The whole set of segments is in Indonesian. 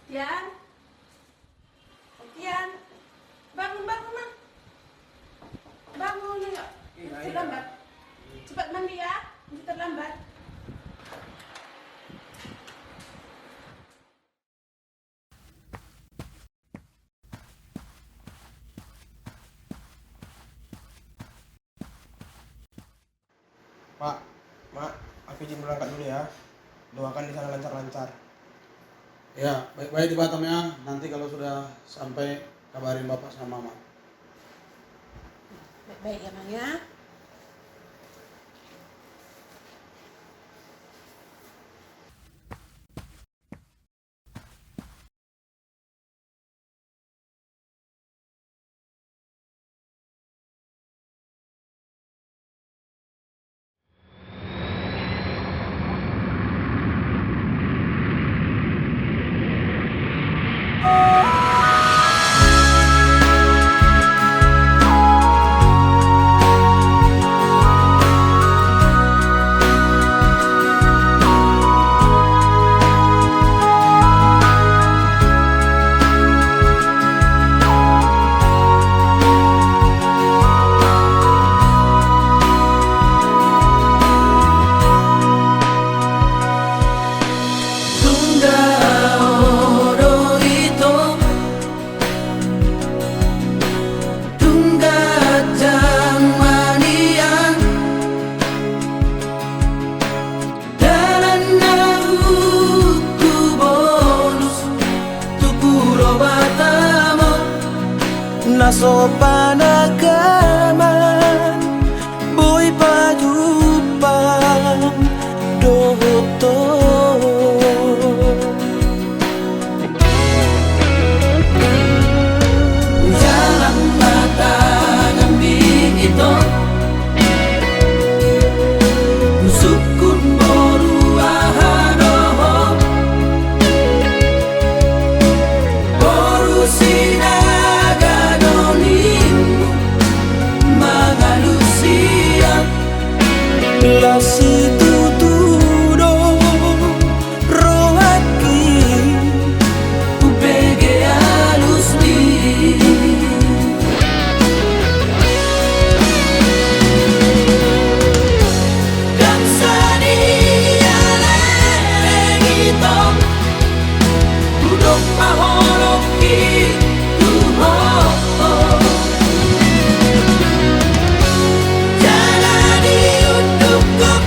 Tian, Tian, bangun bangun mah, bangun yuk. Terlambat, cepat mandi ya, nanti terlambat. Pak, Mak, aku izin berangkat dulu ya. Doakan di sana lancar-lancar. Ya, baik-baik di Batam ya. Nanti kalau sudah sampai kabarin Bapak sama Mama. Baik-baik ya, Mang ya. Nasopan agaman boy pagupang doktor jalan mata ngambing itu sukun boru ahanoho boru sinaga la situtudo rohaki upege alusni dan sani alegito udok maholoki tuho jangan diunduk kok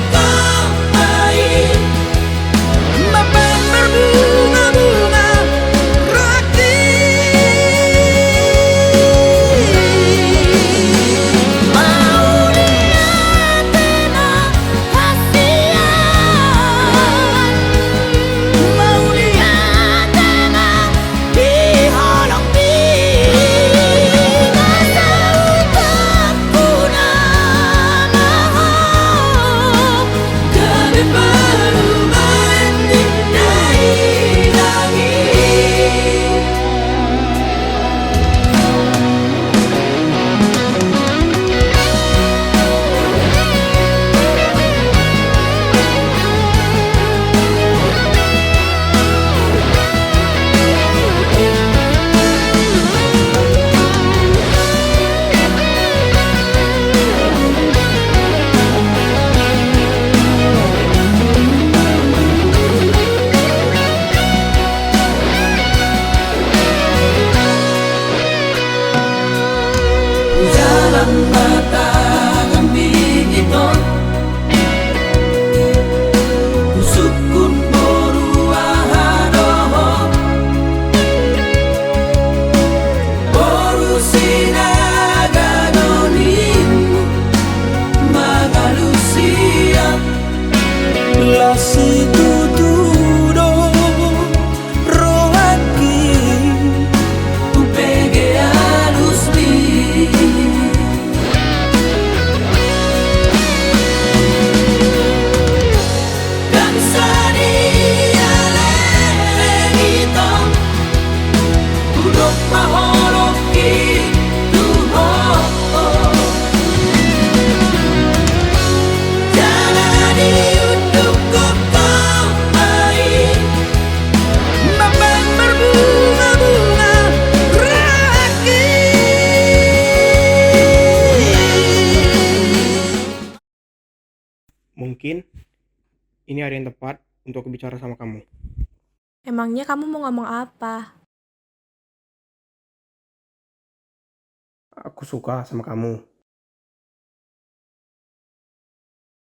mungkin ini hari yang tepat untuk aku bicara sama kamu. Emangnya kamu mau ngomong apa? Aku suka sama kamu.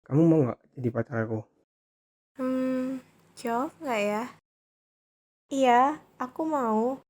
Kamu mau nggak jadi pacar aku? Jawab nggak ya? Iya, aku mau.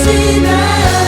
Sinara